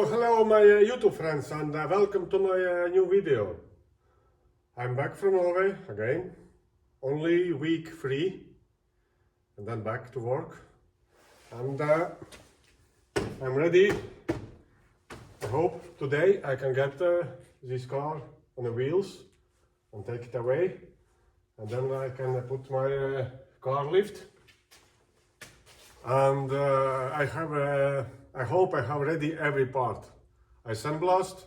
Hello my YouTube friends, and welcome to my new video. I'm back from Norway again, only week 3 and then back to work, and I'm ready. I hope today I can get this car on the wheels and take it away, and then I can put my car lift, and I hope I have ready every part. I sandblast.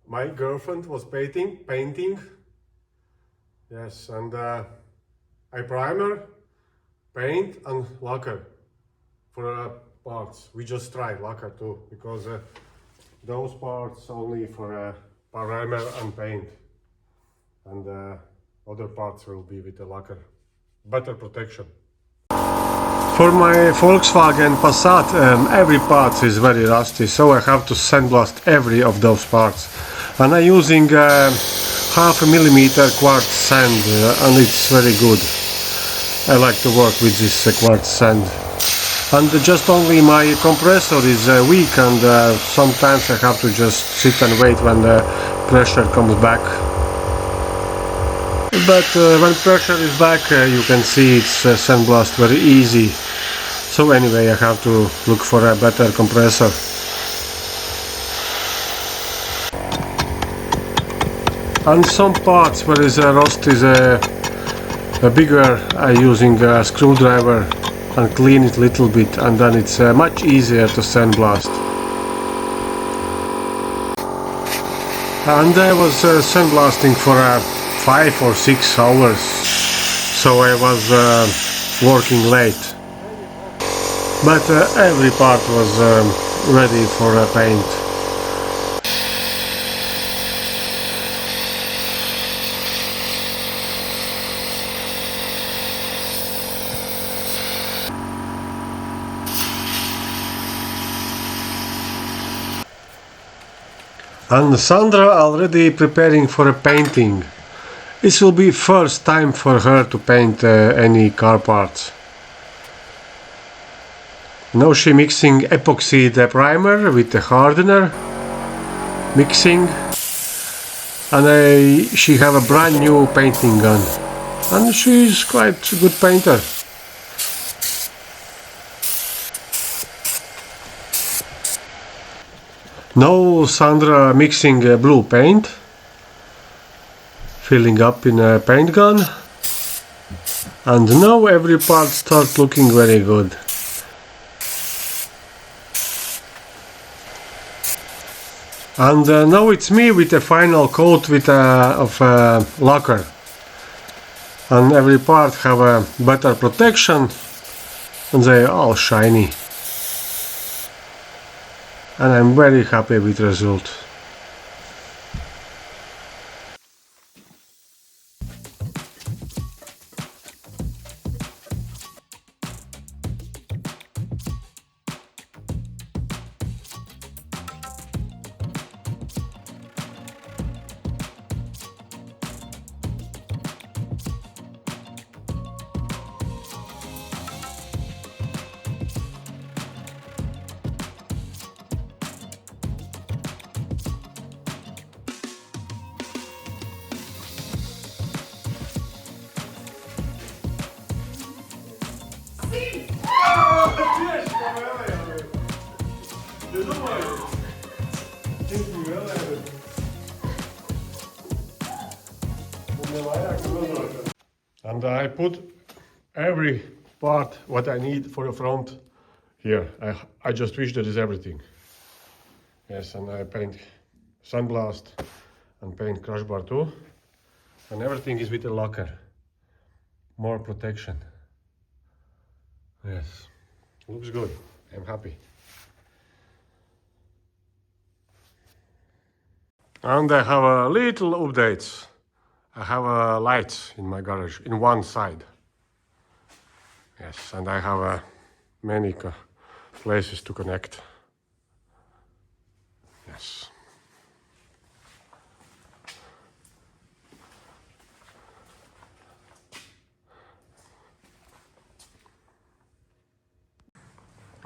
My girlfriend was painting. Yes, and I primer, paint and lacquer for parts. We just tried lacquer too, because those parts only for primer and paint, and other parts will be with the lacquer. Better protection. For my Volkswagen Passat, every part is very rusty, so I have to sandblast every of those parts. And I'm using 0.5 millimeter quartz sand, and it's very good. I like to work with this quartz sand. And just only my compressor is weak, and sometimes I have to just sit and wait when the pressure comes back. But when pressure is back, you can see it's sandblast very easy. So anyway, I have to look for a better compressor. And some parts where is rust is bigger, I'm using a screwdriver and clean it a little bit, and then it's much easier to sandblast. And I was sandblasting for 5 or 6 hours, so I was working late. But every part was ready for paint. And Sandra already preparing for a painting. This will be first time for her to paint any car parts. Now she mixing epoxy primer with the hardener, mixing, and she have a brand new painting gun, and she's quite a good painter. Now Sandra mixing blue paint, filling up in a paint gun, and now every part starts looking very good. And now it's me with a final coat with of lacquer, and every part have a better protection, and they are all shiny, and I'm very happy with the result. And I put every part what I need for the front here. I just wish that is everything. Yes, and I paint sandblast and paint crush bar too. And everything is with the lacquer. More protection. Yes, looks good. I'm happy. And I have a little updates. I have lights in my garage in one side. Yes, and I have many places to connect. Yes.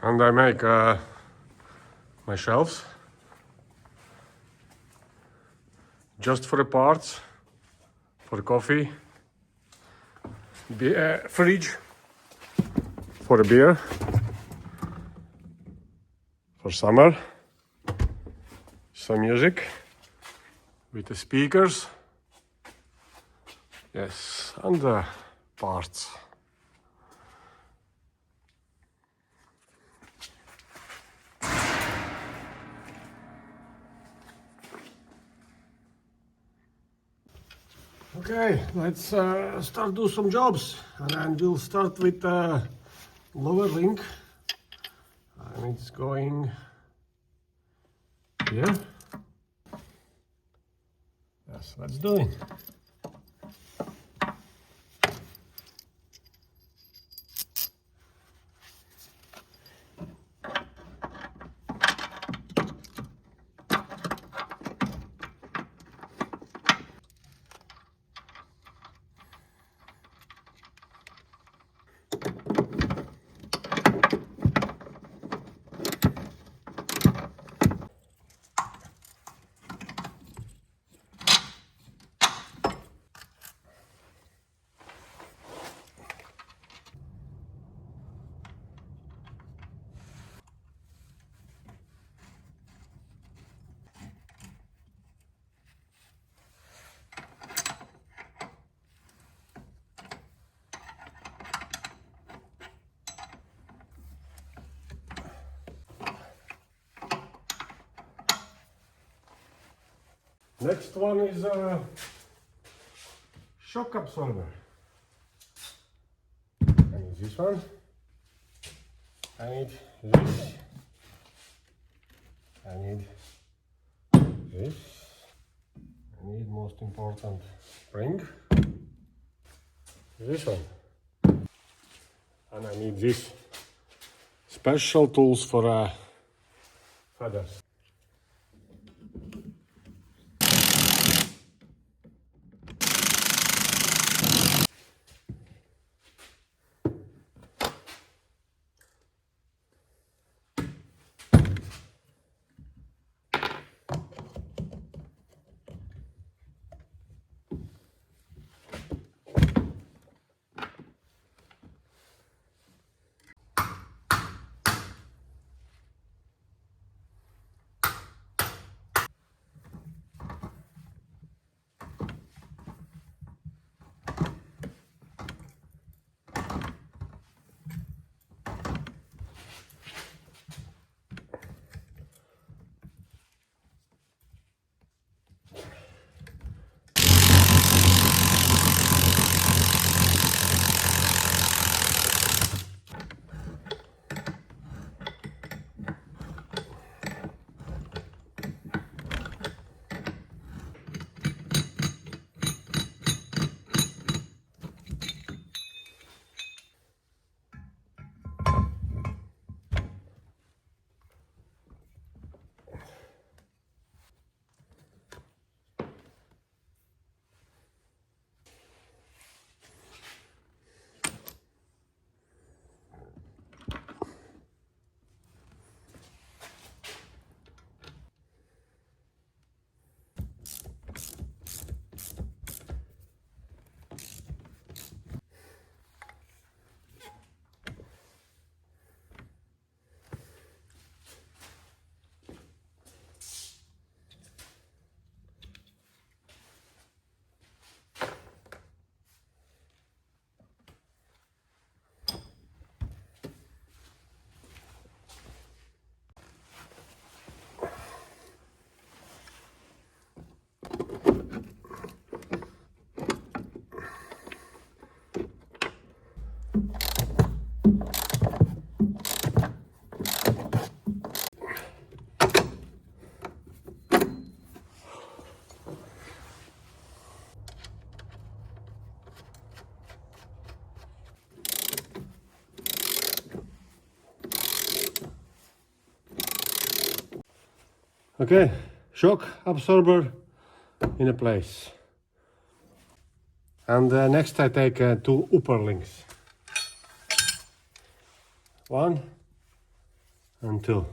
And I make my my shelves. Just for the parts, for coffee, fridge, for the beer, for summer, some music with the speakers, yes, and the parts. Okay, let's start do some jobs, and we'll start with lower link, and it's going here. Yes, let's do it. Next one is a shock absorber. I need this one. I need this. I need this. I need most important spring. This one. And I need this. Special tools for feathers. Okay, shock absorber in a place. And next I take two upper links. 1 and 2.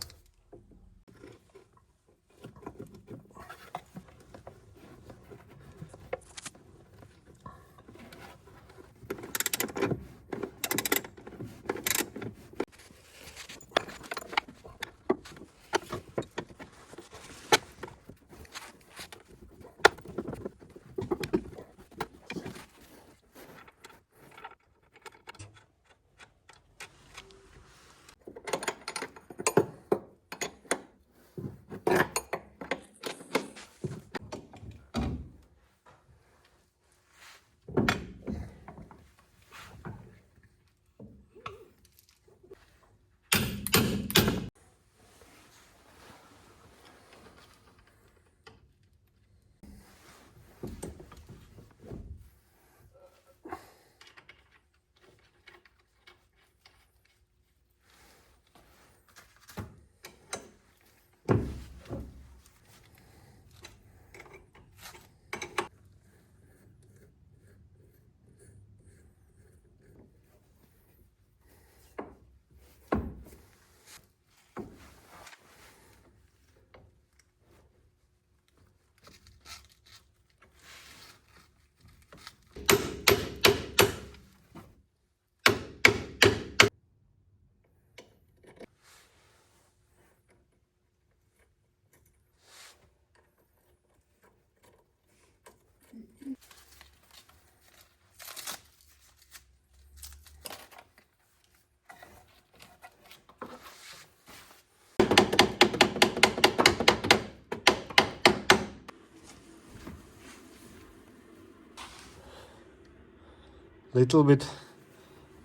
little bit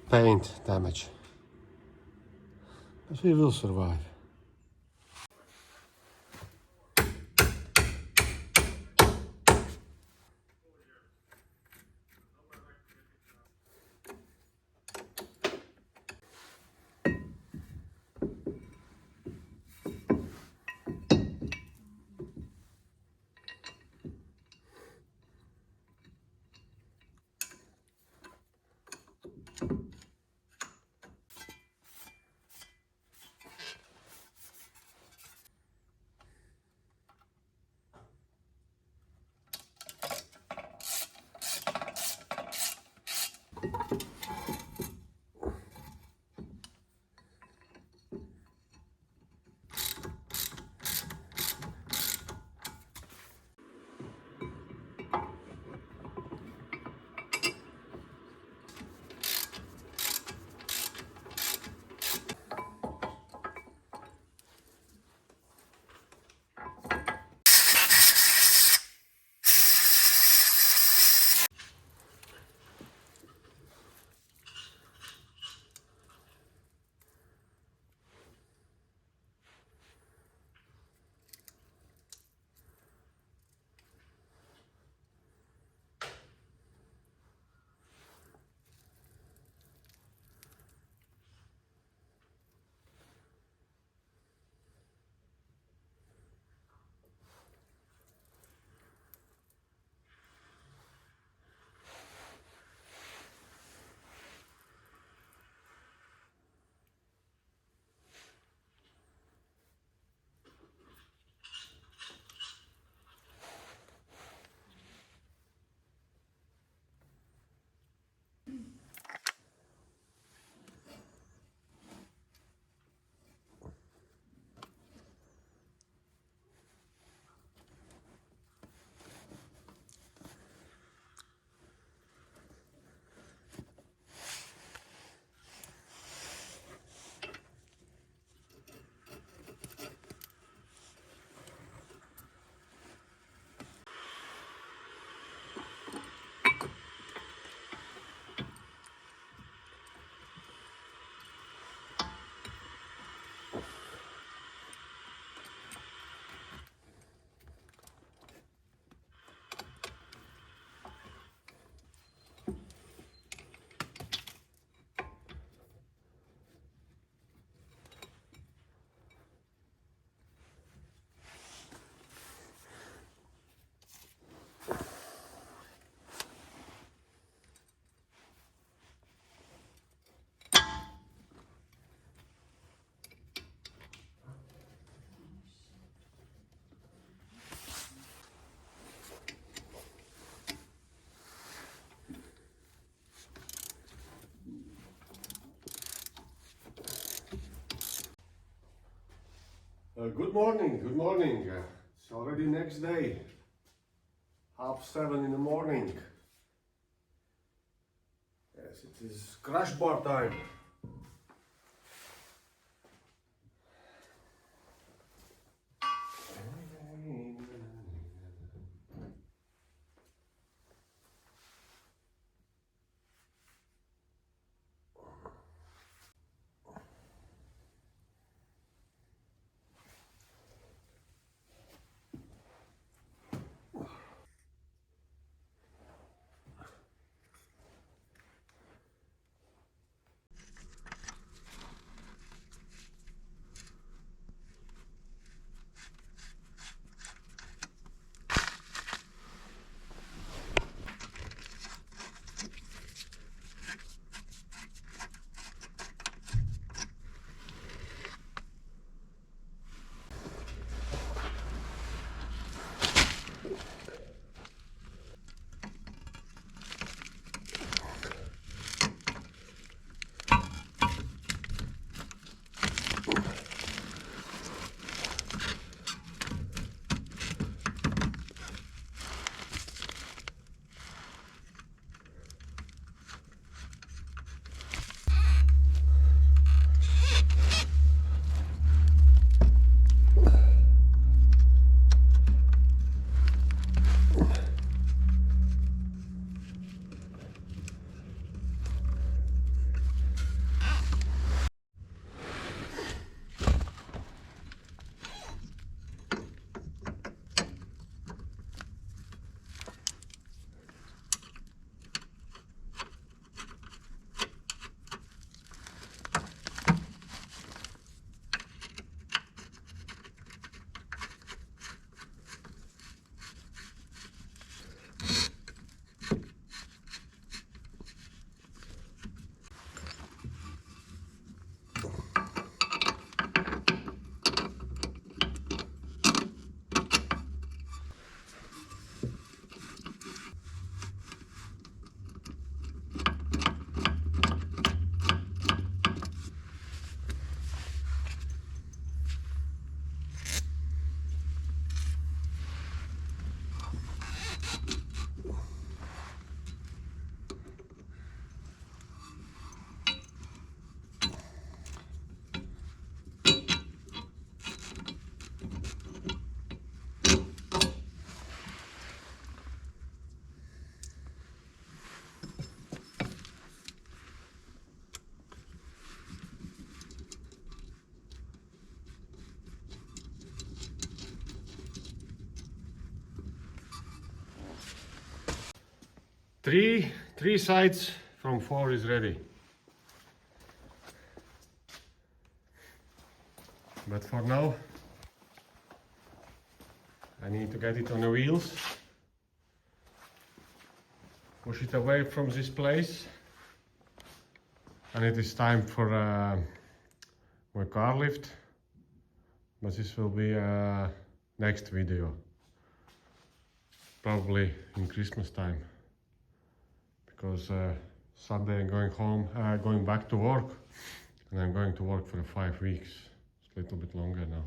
paint damage, but we will survive. Good morning, good morning. It's already next day, 7:30 in the morning. Yes, it is crash bar time. Three sides from 4 is ready. But for now, I need to get it on the wheels, push it away from this place, and it is time for my car lift. But this will be next video, probably in Christmas time, because Sunday I'm going home, going back to work, and I'm going to work for 5 weeks. It's a little bit longer now.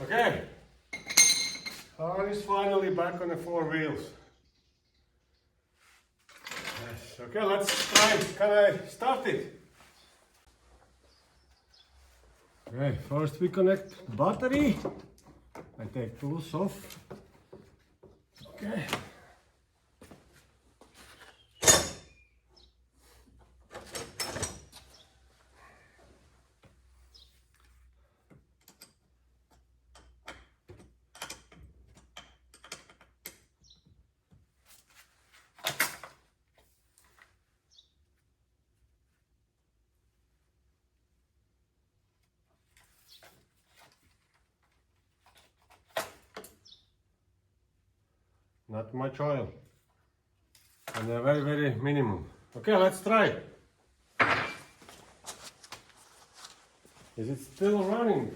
Okay, car is finally back on the 4 wheels. Yes, okay, let's try. Can I start it? Okay, first we connect battery. I take tools off. Okay. Not much oil, and a very minimum. Okay, let's try. Is it still running?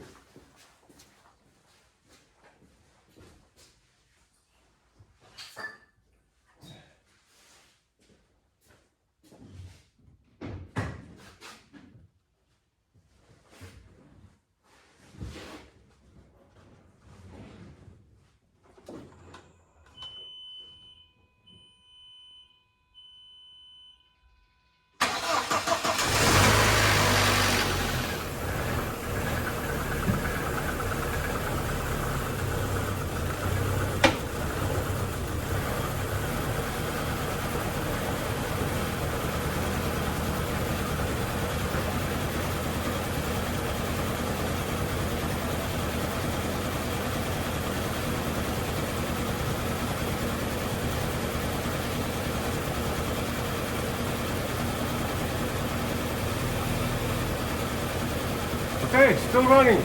Okay, still running.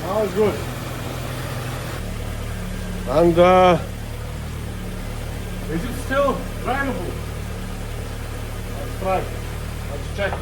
All good. And is it still drivable? Let's try. Let's check.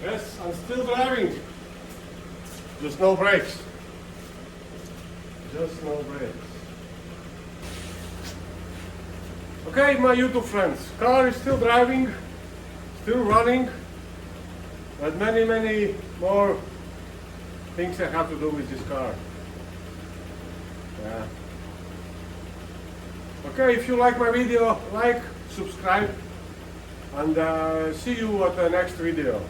Yes, I'm still driving. Just no brakes. Just no brakes. Okay, my YouTube friends, car is still driving, still running, but many more things I have to do with this car. Yeah. Okay, if you like my video, like, subscribe, and see you at the next video.